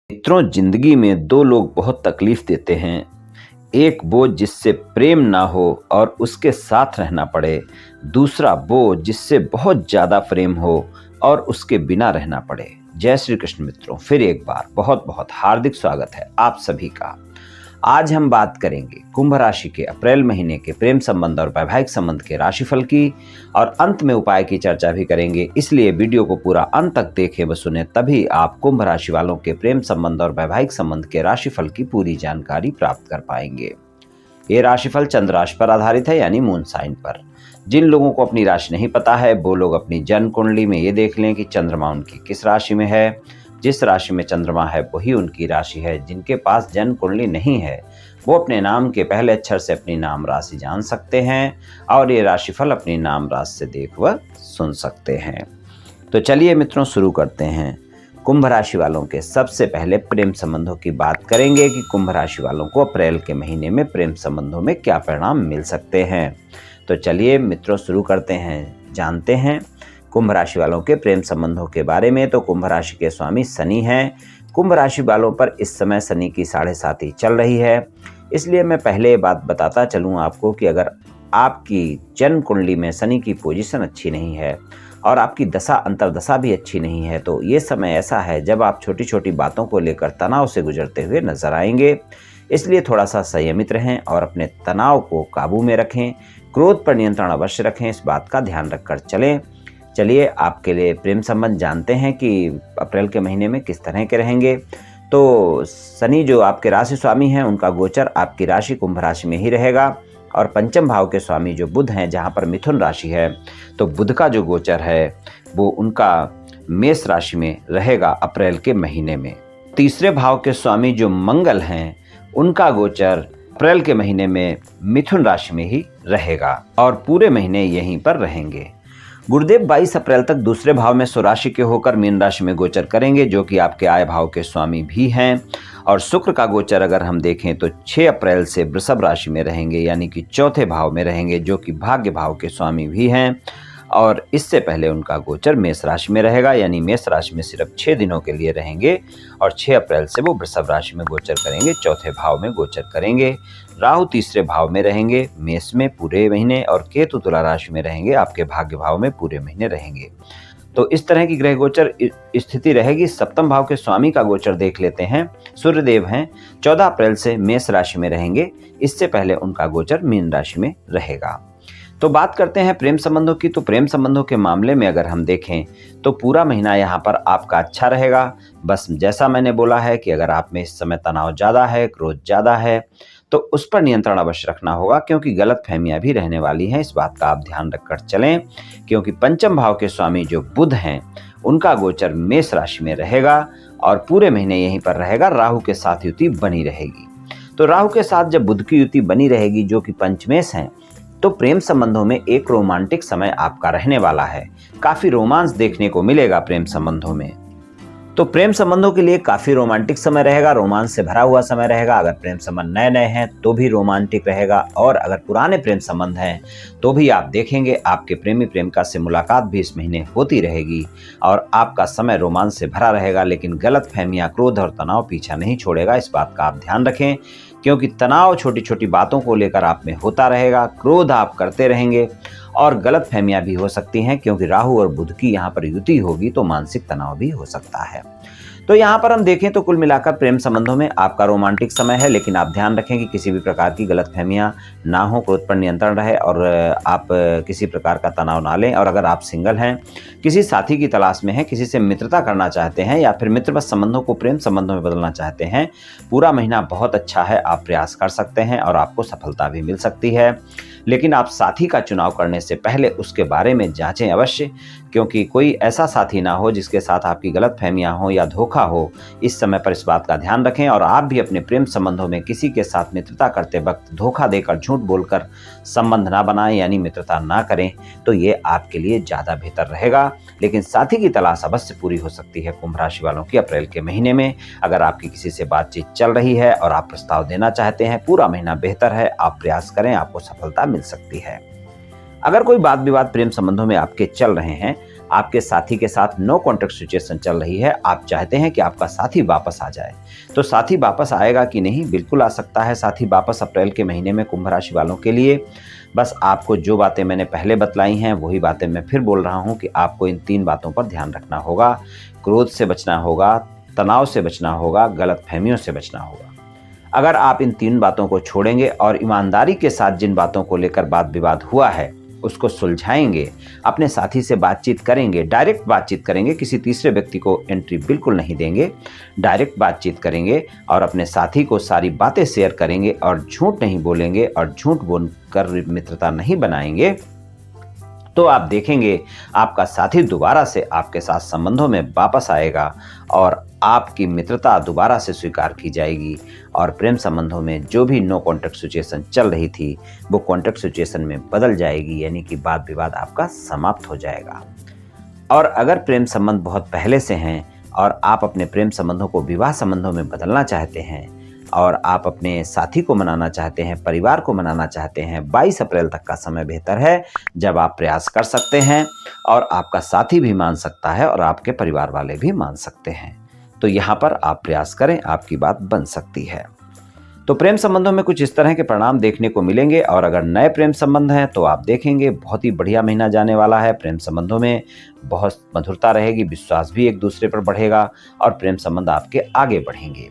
मित्रों, जिंदगी में दो लोग बहुत तकलीफ देते हैं। एक वो जिससे प्रेम ना हो और उसके साथ रहना पड़े, दूसरा वो जिससे बहुत ज्यादा प्रेम हो और उसके बिना रहना पड़े। जय श्री कृष्ण मित्रों, फिर एक बार बहुत बहुत हार्दिक स्वागत है आप सभी का। आज हम बात करेंगे कुंभ राशि के अप्रैल महीने के प्रेम संबंध और वैवाहिक संबंध के राशिफल की, और अंत में उपाय की चर्चा भी करेंगे। इसलिए वीडियो को पूरा अंत तक देखें व सुने, तभी आप कुंभ राशि वालों के प्रेम संबंध और वैवाहिक संबंध के राशिफल की पूरी जानकारी प्राप्त कर पाएंगे। ये राशिफल चंद्र राशि पर आधारित है, यानी मून साइन पर। जिन लोगों को अपनी राशि नहीं पता है वो लोग अपनी जन्म कुंडली में ये देख लें कि चंद्रमा उनकी किस राशि में है। जिस राशि में चंद्रमा है वही उनकी राशि है। जिनके पास जन्म कुंडली नहीं है वो अपने नाम के पहले अक्षर से अपनी नाम राशि जान सकते हैं और ये राशिफल अपनी नाम राशि से देख व सुन सकते हैं। तो चलिए मित्रों, शुरू करते हैं। कुंभ राशि वालों के सबसे पहले प्रेम संबंधों की बात करेंगे कि कुंभ राशि वालों को अप्रैल के महीने में प्रेम संबंधों में क्या परिणाम मिल सकते हैं। तो चलिए मित्रों, शुरू करते हैं, जानते हैं कुंभ राशि वालों के प्रेम संबंधों के बारे में। तो कुंभ राशि के स्वामी शनि हैं। कुंभ राशि वालों पर इस समय शनि की 7.5 चल रही है। इसलिए मैं पहले बात बताता चलूँ आपको कि अगर आपकी जन्म कुंडली में शनि की पोजीशन अच्छी नहीं है और आपकी दशा अंतर्दशा भी अच्छी नहीं है, तो ये समय ऐसा है जब आप छोटी छोटी बातों को लेकर तनाव से गुजरते हुए नजर आएंगे। इसलिए थोड़ा सा संयमित रहें और अपने तनाव को काबू में रखें। क्रोध पर नियंत्रण अवश्य रखें, इस बात का ध्यान रखकर चलें। चलिए आपके लिए प्रेम संबंध जानते हैं कि अप्रैल के महीने में किस तरह के रहेंगे। तो शनि जो आपके राशि स्वामी हैं, उनका गोचर आपकी राशि कुंभ राशि में ही रहेगा, और पंचम भाव के स्वामी जो बुध हैं, जहां पर मिथुन राशि है, तो बुध का जो गोचर है वो उनका मेष राशि में रहेगा अप्रैल के महीने में। तीसरे भाव के स्वामी जो मंगल हैं, उनका गोचर अप्रैल के महीने में मिथुन राशि में ही रहेगा और पूरे महीने यहीं पर रहेंगे। गुरुदेव 22 अप्रैल तक दूसरे भाव में स्वराशि के होकर मीन राशि में गोचर करेंगे, जो कि आपके आय भाव के स्वामी भी हैं। और शुक्र का गोचर अगर हम देखें तो 6 अप्रैल से वृषभ राशि में रहेंगे, यानी कि चौथे भाव में रहेंगे, जो कि भाग्य भाव के स्वामी भी हैं। और इससे पहले उनका गोचर मेष राशि में रहेगा, यानी मेष राशि में सिर्फ 6 दिनों के लिए रहेंगे और 6 अप्रैल से वो वृषभ राशि में गोचर करेंगे, चौथे भाव में गोचर करेंगे। राहु तीसरे भाव में रहेंगे मेष में पूरे महीने, और केतु तुला राशि में रहेंगे, आपके भाग्य भाव में पूरे महीने रहेंगे। तो इस तरह की ग्रह गोचर स्थिति रहेगी। सप्तम भाव के स्वामी का गोचर देख लेते हैं। सूर्यदेव हैं, 14 अप्रैल से मेष राशि में रहेंगे। इससे पहले उनका गोचर मीन राशि में रहेगा। तो बात करते हैं प्रेम संबंधों की। तो प्रेम संबंधों के मामले में अगर हम देखें तो पूरा महीना यहाँ पर आपका अच्छा रहेगा। बस जैसा मैंने बोला है कि अगर आप में इस समय तनाव ज़्यादा है, क्रोध ज़्यादा है, तो उस पर नियंत्रण अवश्य रखना होगा, क्योंकि गलत फहमियाँ भी रहने वाली हैं। इस बात का आप ध्यान रखकर चलें, क्योंकि पंचम भाव के स्वामी जो बुध हैं, उनका गोचर मेष राशि में रहेगा और पूरे महीने यहीं पर रहेगा। राहु के साथ युति बनी रहेगी। तो राहु के साथ जब बुध की युति बनी रहेगी, जो कि पंचमेश हैं, तो प्रेम संबंधों में एक रोमांटिक समय आपका रहने वाला है। काफी रोमांस देखने को मिलेगा प्रेम संबंधों में। तो प्रेम संबंधों के लिए काफी रोमांटिक समय रहेगा, रोमांस से भरा हुआ समय रहेगा। अगर प्रेम संबंध नए नए हैं तो भी रोमांटिक रहेगा, और अगर पुराने प्रेम संबंध हैं तो भी आप देखेंगे आपके प्रेमी प्रेमिका से मुलाकात भी इस महीने होती रहेगी और आपका समय रोमांस से भरा रहेगा। लेकिन गलत फहमियां, क्रोध और तनाव पीछा नहीं छोड़ेगा, इस बात का आप ध्यान रखें, क्योंकि तनाव छोटी छोटी बातों को लेकर आप में होता रहेगा। क्रोध आप करते रहेंगे और गलत फहमियां भी हो सकती हैं, क्योंकि राहु और बुध की यहाँ पर युति होगी तो मानसिक तनाव भी हो सकता है। तो यहाँ पर हम देखें तो कुल मिलाकर प्रेम संबंधों में आपका रोमांटिक समय है, लेकिन आप ध्यान रखें कि किसी भी प्रकार की गलत फहमियाँ ना हो, क्रोध पर नियंत्रण रहे और आप किसी प्रकार का तनाव ना लें। और अगर आप सिंगल हैं, किसी साथी की तलाश में हैं, किसी से मित्रता करना चाहते हैं या फिर मित्रवत संबंधों को प्रेम संबंधों में बदलना चाहते हैं, पूरा महीना बहुत अच्छा है, आप प्रयास कर सकते हैं और आपको सफलता भी मिल सकती है। लेकिन आप साथी का चुनाव करने से पहले उसके बारे में जांचें अवश्य, क्योंकि कोई ऐसा साथी ना हो जिसके साथ आपकी गलत फहमियां हो या धोखा हो। इस समय पर इस बात का ध्यान रखें। और आप भी अपने प्रेम संबंधों में किसी के साथ मित्रता करते वक्त धोखा देकर, झूठ बोलकर संबंध ना बनाएं, यानी मित्रता ना करें, तो ये आपके लिए ज़्यादा बेहतर रहेगा। लेकिन साथी की तलाश अवश्य पूरी हो सकती है कुंभ राशि वालों की अप्रैल के महीने में। अगर आपकी किसी से बातचीत चल रही है और आप प्रस्ताव देना चाहते हैं, पूरा महीना बेहतर है, आप प्रयास करें, आपको सफलता मिल सकती है। अगर कोई वाद विवाद प्रेम संबंधों में आपके चल रहे हैं आपके साथी के साथ नो कॉन्टैक्ट सिचुएशन चल रही है, आप चाहते हैं कि आपका साथी वापस आ जाए। तो साथी वापस आएगा कि नहीं? बिल्कुल आ सकता है साथी वापस अप्रैल के महीने में कुंभ राशि वालों के लिए। बस आपको जो बातें मैंने पहले बतलाई हैं वही बातें मैं फिर बोल रहा हूँ कि आपको इन 3 बातों पर ध्यान रखना होगा। क्रोध से बचना होगा, तनाव से बचना होगा, गलतफहमियों से बचना होगा। अगर आप इन 3 बातों को छोड़ेंगे और ईमानदारी के साथ जिन बातों को लेकर वाद विवाद हुआ है उसको सुलझाएंगे, अपने साथी से बातचीत करेंगे, डायरेक्ट बातचीत करेंगे, किसी तीसरे व्यक्ति को एंट्री बिल्कुल नहीं देंगे, डायरेक्ट बातचीत करेंगे और अपने साथी को सारी बातें शेयर करेंगे और झूठ नहीं बोलेंगे और झूठ बोलकर मित्रता नहीं बनाएंगे, तो आप देखेंगे आपका साथी दोबारा से आपके साथ संबंधों में वापस आएगा और आपकी मित्रता दोबारा से स्वीकार की जाएगी और प्रेम संबंधों में जो भी नो कॉन्टैक्ट सिचुएशन चल रही थी वो कॉन्टैक्ट सिचुएशन में बदल जाएगी, यानी कि वाद विवाद आपका समाप्त हो जाएगा। और अगर प्रेम संबंध बहुत पहले से हैं और आप अपने प्रेम संबंधों को विवाह संबंधों में बदलना चाहते हैं और आप अपने साथी को मनाना चाहते हैं, परिवार को मनाना चाहते हैं, 22 अप्रैल तक का समय बेहतर है जब आप प्रयास कर सकते हैं और आपका साथी भी मान सकता है और आपके परिवार वाले भी मान सकते हैं। तो यहाँ पर आप प्रयास करें, आपकी बात बन सकती है। तो प्रेम संबंधों में कुछ इस तरह के परिणाम देखने को मिलेंगे और अगर नए प्रेम संबंध हैं तो आप देखेंगे बहुत ही बढ़िया महीना जाने वाला है। प्रेम संबंधों में बहुत मधुरता रहेगी, विश्वास भी एक दूसरे पर बढ़ेगा और प्रेम संबंध आपके आगे बढ़ेंगे।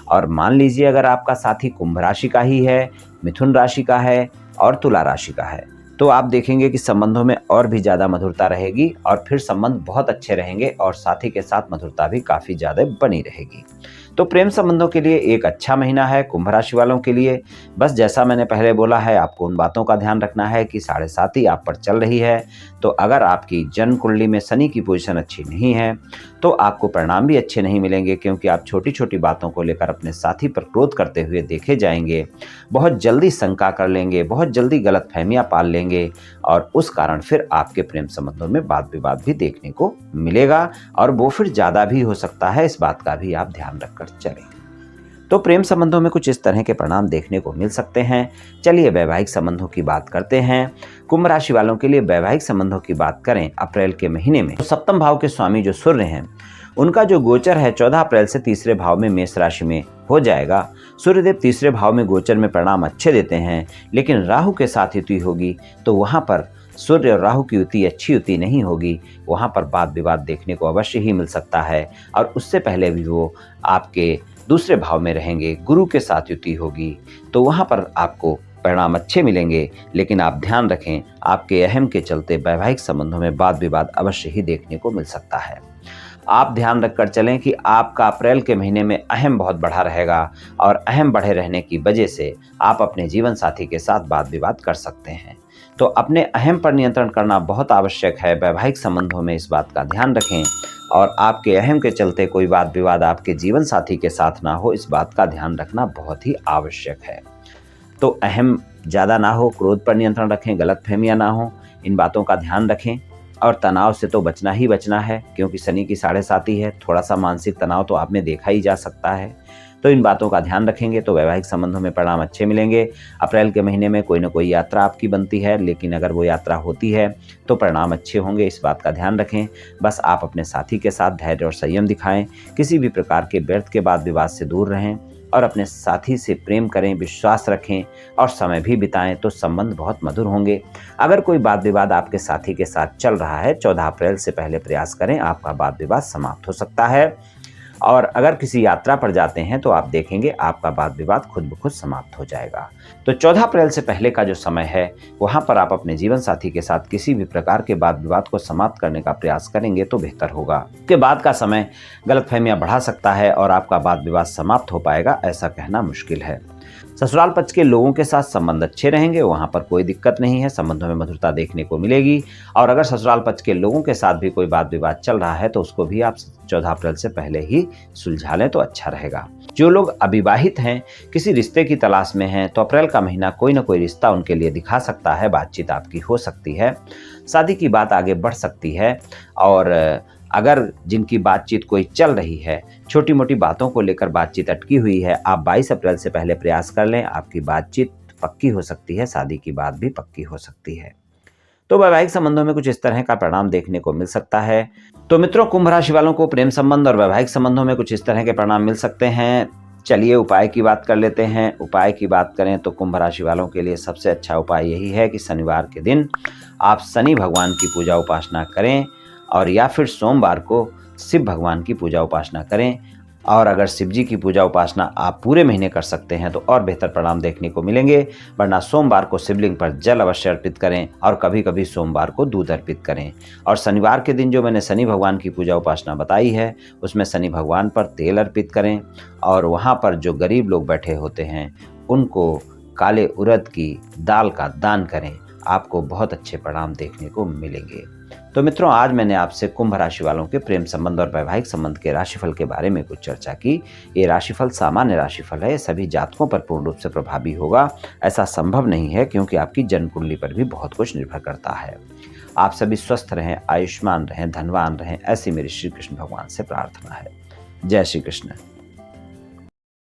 और मान लीजिए अगर आपका साथी कुंभ राशि का ही है, मिथुन राशि का है और तुला राशि का है, तो आप देखेंगे कि संबंधों में और भी ज़्यादा मधुरता रहेगी और फिर संबंध बहुत अच्छे रहेंगे और साथी के साथ मधुरता भी काफ़ी ज़्यादा बनी रहेगी। तो प्रेम संबंधों के लिए एक अच्छा महीना है कुंभ राशि वालों के लिए। बस जैसा मैंने पहले बोला है, आपको उन बातों का ध्यान रखना है कि 7.5 आप पर चल रही है, तो अगर आपकी जन्म कुंडली में शनि की पोजीशन अच्छी नहीं है तो आपको परिणाम भी अच्छे नहीं मिलेंगे, क्योंकि आप छोटी छोटी बातों को लेकर अपने साथी पर क्रोध करते हुए देखे जाएंगे, बहुत जल्दी शंका कर लेंगे, बहुत जल्दी गलतफहमियां पाल लेंगे और उस कारण फिर आपके प्रेम संबंधों में वाद विवाद भी देखने को मिलेगा और वो फिर ज़्यादा भी हो सकता है। इस बात का भी आप ध्यान रखकर चलें। तो प्रेम संबंधों में कुछ इस तरह के परिणाम देखने को मिल सकते हैं। चलिए वैवाहिक संबंधों की बात करते हैं। कुंभ राशि वालों के लिए वैवाहिक संबंधों की बात करें अप्रैल के महीने में, तो सप्तम भाव के स्वामी जो सूर्य हैं उनका जो गोचर है 14 अप्रैल से तीसरे भाव में मेष राशि में हो जाएगा। सूर्यदेव तीसरे भाव में गोचर में परिणाम अच्छे देते हैं, लेकिन राहु के साथ युति होगी तो वहां पर सूर्य और राहु की युति अच्छी युति नहीं होगी, वहां पर वाद विवाद देखने को अवश्य ही मिल सकता है। और उससे पहले भी वो आपके दूसरे भाव में रहेंगे, गुरु के साथ युति होगी तो वहां पर आपको परिणाम अच्छे मिलेंगे, लेकिन आप ध्यान रखें आपके अहम के चलते वैवाहिक संबंधों में वाद विवाद अवश्य ही देखने को मिल सकता है। आप ध्यान रखकर चलें कि आपका अप्रैल के महीने में अहम बहुत बढ़ा रहेगा और अहम बढ़े रहने की वजह से आप अपने जीवन साथी के साथ वाद विवाद कर सकते हैं। तो अपने अहम पर नियंत्रण करना बहुत आवश्यक है। वैवाहिक संबंधों में इस बात का ध्यान रखें और आपके अहम के चलते कोई वाद विवाद आपके जीवन साथी के साथ ना हो, इस बात का ध्यान रखना बहुत ही आवश्यक है। तो अहम ज़्यादा ना हो, क्रोध पर नियंत्रण रखें, गलतफहमियां ना हो, इन बातों का ध्यान रखें। और तनाव से तो बचना ही बचना है, क्योंकि शनि की 7.5 है, थोड़ा सा मानसिक तनाव तो आप में देखा ही जा सकता है। तो इन बातों का ध्यान रखेंगे तो वैवाहिक संबंधों में परिणाम अच्छे मिलेंगे। अप्रैल के महीने में कोई ना कोई यात्रा आपकी बनती है, लेकिन अगर वो यात्रा होती है तो परिणाम अच्छे होंगे, इस बात का ध्यान रखें। बस आप अपने साथी के साथ धैर्य और संयम दिखाएं, किसी भी प्रकार के व्यर्थ के वाद विवाद से दूर रहें और अपने साथी से प्रेम करें, विश्वास रखें और समय भी बिताएं तो संबंध बहुत मधुर होंगे। अगर कोई वाद विवाद आपके साथी के साथ चल रहा है, 14 अप्रैल से पहले प्रयास करें, आपका वाद विवाद समाप्त हो सकता है। और अगर किसी यात्रा पर जाते हैं तो आप देखेंगे आपका वाद विवाद खुद ब खुद समाप्त हो जाएगा। तो 14 अप्रैल से पहले का जो समय है वहां पर आप अपने जीवन साथी के साथ किसी भी प्रकार के वाद विवाद को समाप्त करने का प्रयास करेंगे तो बेहतर होगा। उसके बाद का समय गलतफहमियां बढ़ा सकता है और आपका वाद विवाद समाप्त हो पाएगा, ऐसा कहना मुश्किल है। ससुराल पक्ष के लोगों के साथ संबंध अच्छे रहेंगे, वहां पर कोई दिक्कत नहीं है, संबंधों में मधुरता देखने को मिलेगी। और अगर ससुराल पक्ष के लोगों के साथ भी कोई वाद विवाद चल रहा है तो उसको भी आप 14 अप्रैल से पहले ही सुलझा लें तो अच्छा रहेगा। जो लोग अविवाहित हैं, किसी रिश्ते की तलाश में हैं, तो अप्रैल का महीना कोई ना कोई रिश्ता उनके लिए दिखा सकता है, बातचीत आपकी हो सकती है, शादी की बात आगे बढ़ सकती है। और अगर जिनकी बातचीत कोई चल रही है, छोटी मोटी बातों को लेकर बातचीत अटकी हुई है, आप 22 अप्रैल से पहले प्रयास कर लें, आपकी बातचीत पक्की हो सकती है, शादी की बात भी पक्की हो सकती है। तो वैवाहिक संबंधों में कुछ इस तरह का परिणाम देखने को मिल सकता है। तो मित्रों, कुंभ राशि वालों को प्रेम संबंध और वैवाहिक संबंधों में कुछ इस तरह के परिणाम मिल सकते हैं। चलिए उपाय की बात कर लेते हैं। उपाय की बात करें तो कुंभ राशि वालों के लिए सबसे अच्छा उपाय यही है कि शनिवार के दिन आप शनि भगवान की पूजा उपासना करें, और या फिर सोमवार को शिव भगवान की पूजा उपासना करें। और अगर शिव जी की पूजा उपासना आप पूरे महीने कर सकते हैं तो और बेहतर परिणाम देखने को मिलेंगे। वरना सोमवार को शिवलिंग पर जल अवश्य अर्पित करें, और कभी कभी सोमवार को दूध अर्पित करें। और शनिवार के दिन जो मैंने शनि भगवान की पूजा उपासना बताई है, उसमें शनि भगवान पर तेल अर्पित करें, और वहाँ पर जो गरीब लोग बैठे होते हैं उनको काले उड़द की दाल का दान करें। आपको बहुत अच्छे परिणाम देखने को मिलेंगे। तो मित्रों, आज मैंने आपसे कुंभ राशि वालों के प्रेम संबंध और वैवाहिक संबंध के राशिफल के बारे में कुछ चर्चा की। ये राशिफल सामान्य राशिफल है, सभी जातकों पर पूर्ण रूप से प्रभावी होगा ऐसा संभव नहीं है, क्योंकि आपकी जन्म कुंडली पर भी बहुत कुछ निर्भर करता है। आप सभी स्वस्थ रहें, आयुष्मान रहें, धनवान रहें, ऐसी मेरी श्री कृष्ण भगवान से प्रार्थना है। जय श्री कृष्ण।